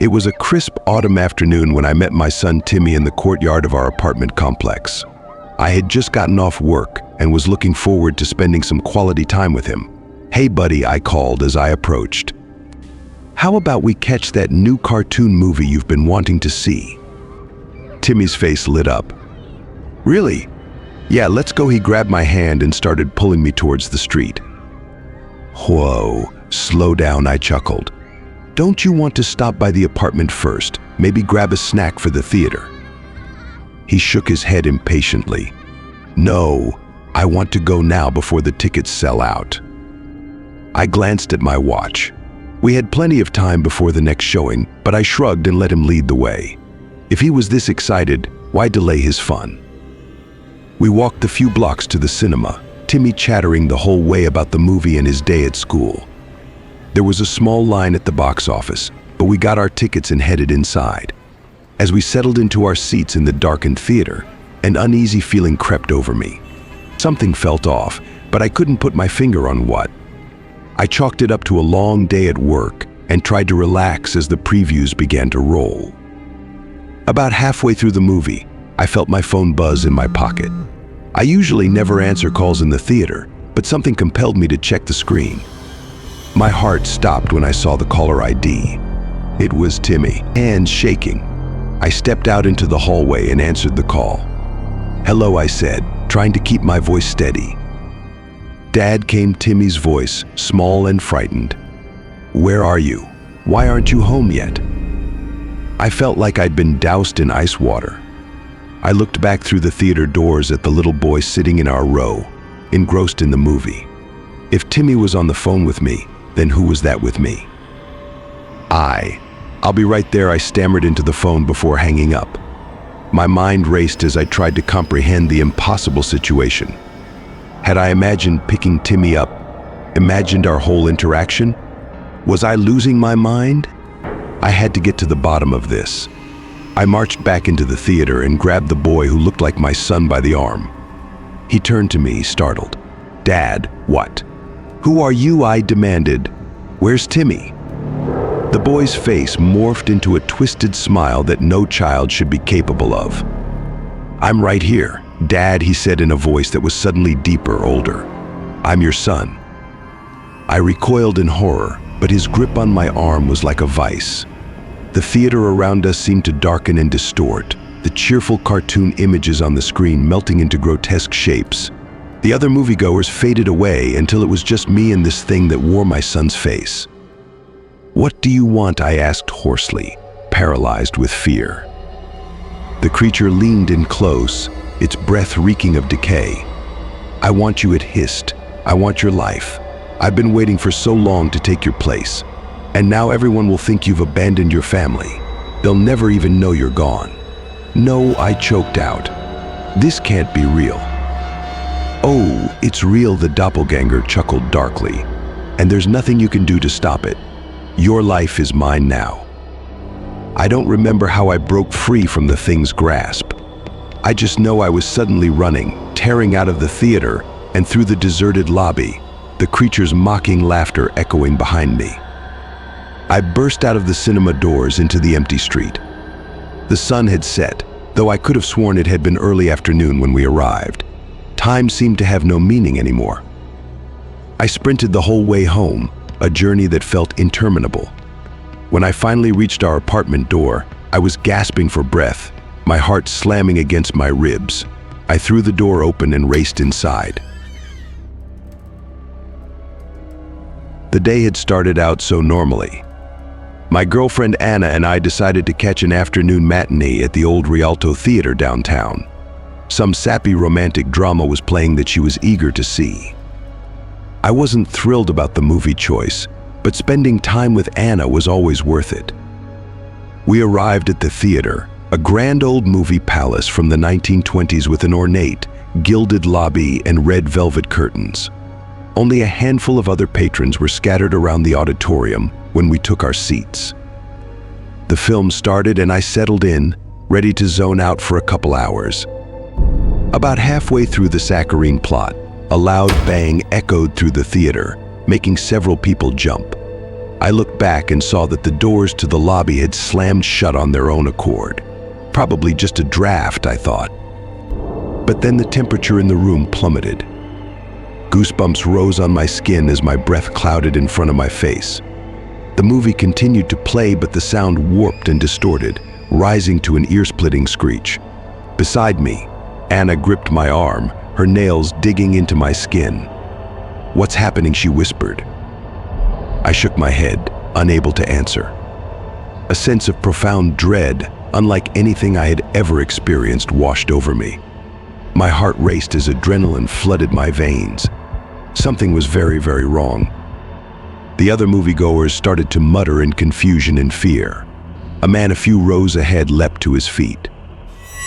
It was a crisp autumn afternoon when I met my son Timmy in the courtyard of our apartment complex. I had just gotten off work and was looking forward to spending some quality time with him. "Hey buddy," I called as I approached. "How about we catch that new cartoon movie you've been wanting to see?" Timmy's face lit up. "Really? Yeah, let's go." He grabbed my hand and started pulling me towards the street. "Whoa, slow down," I chuckled. "Don't you want to stop by the apartment first? Maybe grab a snack for the theater?" He shook his head impatiently. "No, I want to go now before the tickets sell out." I glanced at my watch. We had plenty of time before the next showing, but I shrugged and let him lead the way. If he was this excited, why delay his fun? We walked the few blocks to the cinema, Timmy chattering the whole way about the movie and his day at school. There was a small line at the box office, but we got our tickets and headed inside. As we settled into our seats in the darkened theater, an uneasy feeling crept over me. Something felt off, but I couldn't put my finger on what. I chalked it up to a long day at work and tried to relax as the previews began to roll. About halfway through the movie, I felt my phone buzz in my pocket. I usually never answer calls in the theater, but something compelled me to check the screen. My heart stopped when I saw the caller ID. It was Timmy, hands shaking. I stepped out into the hallway and answered the call. "Hello," I said, trying to keep my voice steady. "Dad," came Timmy's voice, small and frightened. "Where are you? Why aren't you home yet?" I felt like I'd been doused in ice water. I looked back through the theater doors at the little boy sitting in our row, engrossed in the movie. If Timmy was on the phone with me, then who was that with me? I'll be right there," I stammered into the phone before hanging up. My mind raced as I tried to comprehend the impossible situation. Had I imagined picking Timmy up, imagined our whole interaction? Was I losing my mind? I had to get to the bottom of this. I marched back into the theater and grabbed the boy who looked like my son by the arm. He turned to me, startled. "Dad, what? Who are you?" I demanded. "Where's Timmy?" The boy's face morphed into a twisted smile that no child should be capable of. "I'm right here, Dad," he said in a voice that was suddenly deeper, older. "I'm your son." I recoiled in horror, but his grip on my arm was like a vice. The theater around us seemed to darken and distort, the cheerful cartoon images on the screen melting into grotesque shapes. The other moviegoers faded away until it was just me and this thing that wore my son's face. "What do you want?" I asked hoarsely, paralyzed with fear. The creature leaned in close, its breath reeking of decay. "I want you," it hissed. "I want your life. I've been waiting for so long to take your place. And now everyone will think you've abandoned your family. They'll never even know you're gone." "No," I choked out. "This can't be real." "Oh, it's real," the doppelganger chuckled darkly. "And there's nothing you can do to stop it. Your life is mine now." I don't remember how I broke free from the thing's grasp. I just know I was suddenly running, tearing out of the theater and through the deserted lobby, the creature's mocking laughter echoing behind me. I burst out of the cinema doors into the empty street. The sun had set, though I could have sworn it had been early afternoon when we arrived. Time seemed to have no meaning anymore. I sprinted the whole way home, a journey that felt interminable. When I finally reached our apartment door, I was gasping for breath, my heart slamming against my ribs. I threw the door open and raced inside. The day had started out so normally. My girlfriend Anna and I decided to catch an afternoon matinee at the old Rialto Theater downtown. Some sappy romantic drama was playing that she was eager to see. I wasn't thrilled about the movie choice, but spending time with Anna was always worth it. We arrived at the theater, a grand old movie palace from the 1920s with an ornate, gilded lobby and red velvet curtains. Only a handful of other patrons were scattered around the auditorium when we took our seats. The film started and I settled in, ready to zone out for a couple hours. About halfway through the saccharine plot, a loud bang echoed through the theater, making several people jump. I looked back and saw that the doors to the lobby had slammed shut on their own accord. Probably just a draft, I thought. But then the temperature in the room plummeted. Goosebumps rose on my skin as my breath clouded in front of my face. The movie continued to play, but the sound warped and distorted, rising to an ear-splitting screech. Beside me, Anna gripped my arm, her nails digging into my skin. "What's happening?" she whispered. I shook my head, unable to answer. A sense of profound dread, unlike anything I had ever experienced, washed over me. My heart raced as adrenaline flooded my veins. Something was very, very wrong. The other moviegoers started to mutter in confusion and fear. A man a few rows ahead leapt to his feet.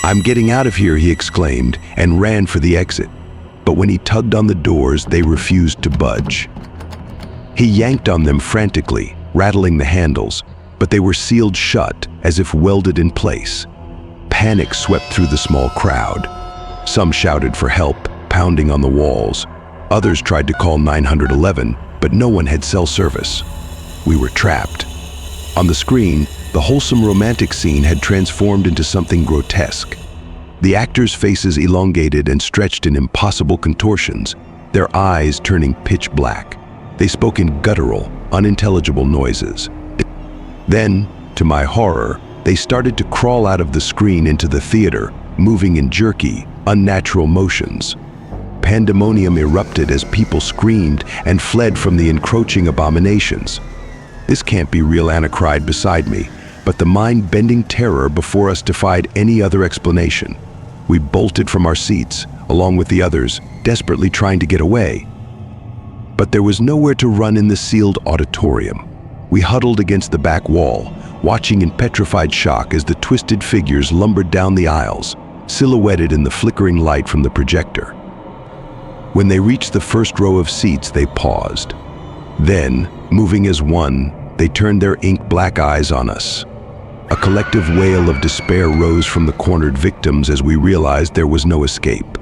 "I'm getting out of here," he exclaimed, and ran for the exit. But when he tugged on the doors, they refused to budge. He yanked on them frantically, rattling the handles, but they were sealed shut, as if welded in place. Panic swept through the small crowd. Some shouted for help, pounding on the walls. Others tried to call 911, but no one had cell service. We were trapped. On the screen, the wholesome romantic scene had transformed into something grotesque. The actors' faces elongated and stretched in impossible contortions, their eyes turning pitch black. They spoke in guttural, unintelligible noises. Then, to my horror, they started to crawl out of the screen into the theater, moving in jerky, unnatural motions. Pandemonium erupted as people screamed and fled from the encroaching abominations. "This can't be real," Anna cried beside me, but the mind-bending terror before us defied any other explanation. We bolted from our seats, along with the others, desperately trying to get away. But there was nowhere to run in the sealed auditorium. We huddled against the back wall, watching in petrified shock as the twisted figures lumbered down the aisles, silhouetted in the flickering light from the projector. When they reached the first row of seats, they paused. Then, moving as one, they turned their ink-black eyes on us. A collective wail of despair rose from the cornered victims as we realized there was no escape.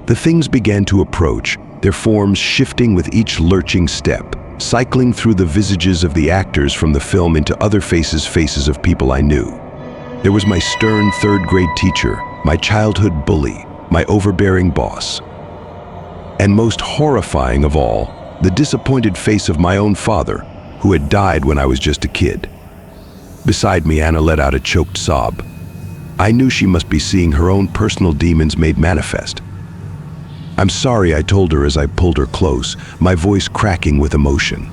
The things began to approach, their forms shifting with each lurching step, cycling through the visages of the actors from the film into other faces of people I knew. There was my stern third-grade teacher, my childhood bully, my overbearing boss. And most horrifying of all, the disappointed face of my own father, who had died when I was just a kid. Beside me, Anna let out a choked sob. I knew she must be seeing her own personal demons made manifest. "I'm sorry," I told her as I pulled her close, my voice cracking with emotion.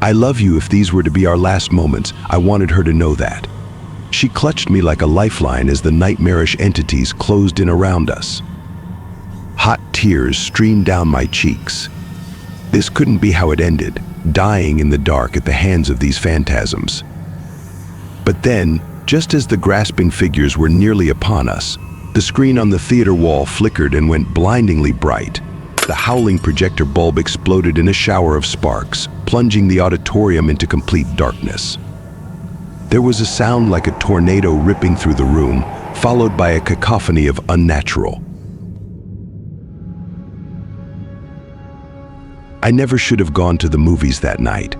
"I love you. If these were to be our last moments, I wanted her to know that." She clutched me like a lifeline as the nightmarish entities closed in around us. Hot tears streamed down my cheeks. This couldn't be how it ended, dying in the dark at the hands of these phantasms. But then, just as the grasping figures were nearly upon us, the screen on the theater wall flickered and went blindingly bright. The howling projector bulb exploded in a shower of sparks, plunging the auditorium into complete darkness. There was a sound like a tornado ripping through the room, followed by a cacophony of unnatural. I never should have gone to the movies that night.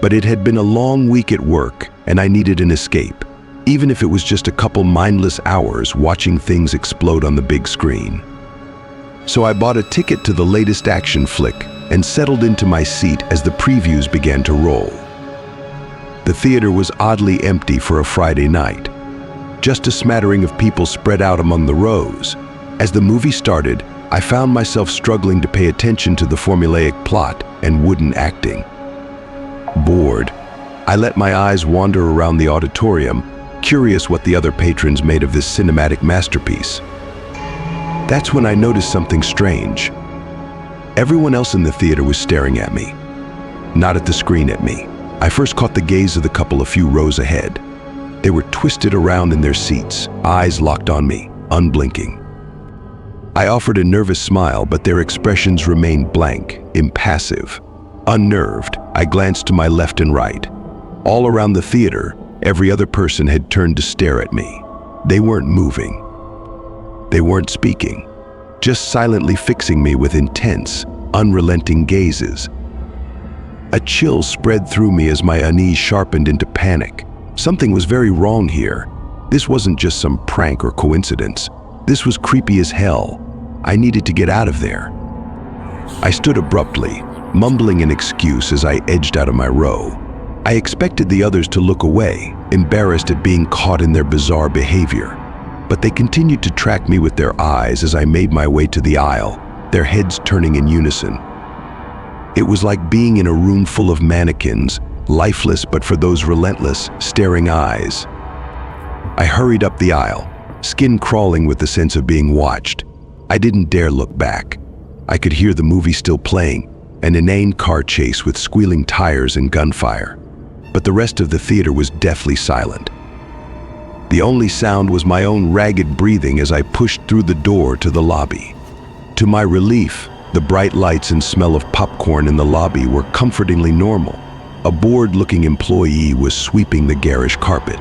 But it had been a long week at work, and I needed an escape, even if it was just a couple mindless hours watching things explode on the big screen. So I bought a ticket to the latest action flick and settled into my seat as the previews began to roll. The theater was oddly empty for a Friday night. Just a smattering of people spread out among the rows. As the movie started, I found myself struggling to pay attention to the formulaic plot and wooden acting. Bored, I let my eyes wander around the auditorium, curious what the other patrons made of this cinematic masterpiece. That's when I noticed something strange. Everyone else in the theater was staring at me, not at the screen, at me. I first caught the gaze of the couple a few rows ahead. They were twisted around in their seats, eyes locked on me, unblinking. I offered a nervous smile, but their expressions remained blank, impassive. Unnerved, I glanced to my left and right. All around the theater, every other person had turned to stare at me. They weren't moving. They weren't speaking, just silently fixing me with intense, unrelenting gazes. A chill spread through me as my unease sharpened into panic. Something was very wrong here. This wasn't just some prank or coincidence. This was creepy as hell. I needed to get out of there. I stood abruptly, mumbling an excuse as I edged out of my row. I expected the others to look away, embarrassed at being caught in their bizarre behavior. But they continued to track me with their eyes as I made my way to the aisle, their heads turning in unison. It was like being in a room full of mannequins, lifeless but for those relentless, staring eyes. I hurried up the aisle, skin crawling with the sense of being watched. I didn't dare look back. I could hear the movie still playing, an inane car chase with squealing tires and gunfire. But the rest of the theater was deathly silent. The only sound was my own ragged breathing as I pushed through the door to the lobby. To my relief, the bright lights and smell of popcorn in the lobby were comfortingly normal. A bored-looking employee was sweeping the garish carpet.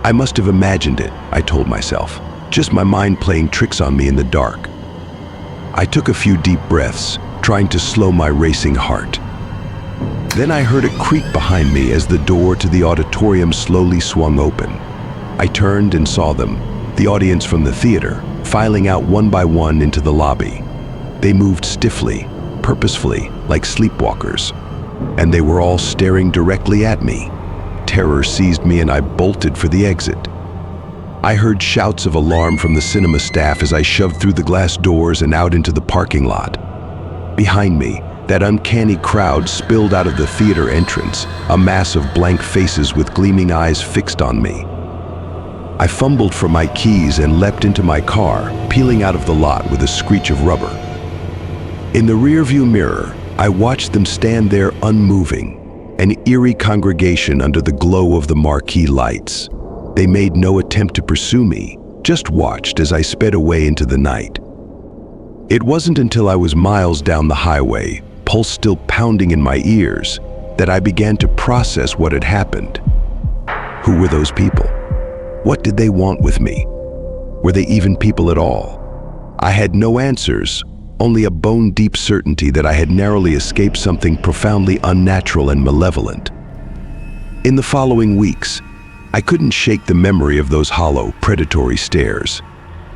I must have imagined it, I told myself, just my mind playing tricks on me in the dark. I took a few deep breaths, trying to slow my racing heart. Then I heard a creak behind me as the door to the auditorium slowly swung open. I turned and saw them, the audience from the theater, filing out one by one into the lobby. They moved stiffly, purposefully, like sleepwalkers, and they were all staring directly at me. Terror seized me and I bolted for the exit. I heard shouts of alarm from the cinema staff as I shoved through the glass doors and out into the parking lot. Behind me, that uncanny crowd spilled out of the theater entrance, a mass of blank faces with gleaming eyes fixed on me. I fumbled for my keys and leapt into my car, peeling out of the lot with a screech of rubber. In the rearview mirror, I watched them stand there unmoving, an eerie congregation under the glow of the marquee lights. They made no attempt to pursue me, just watched as I sped away into the night. It wasn't until I was miles down the highway, pulse still pounding in my ears, that I began to process what had happened. Who were those people? What did they want with me? Were they even people at all? I had no answers, only a bone-deep certainty that I had narrowly escaped something profoundly unnatural and malevolent. In the following weeks, I couldn't shake the memory of those hollow, predatory stares.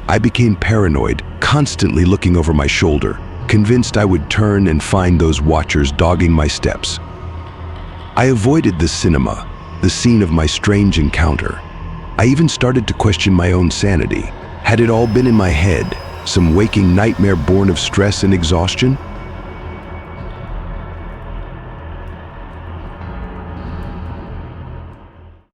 I became paranoid, constantly looking over my shoulder, convinced I would turn and find those watchers dogging my steps. I avoided the cinema, the scene of my strange encounter. I even started to question my own sanity. Had it all been in my head, some waking nightmare born of stress and exhaustion?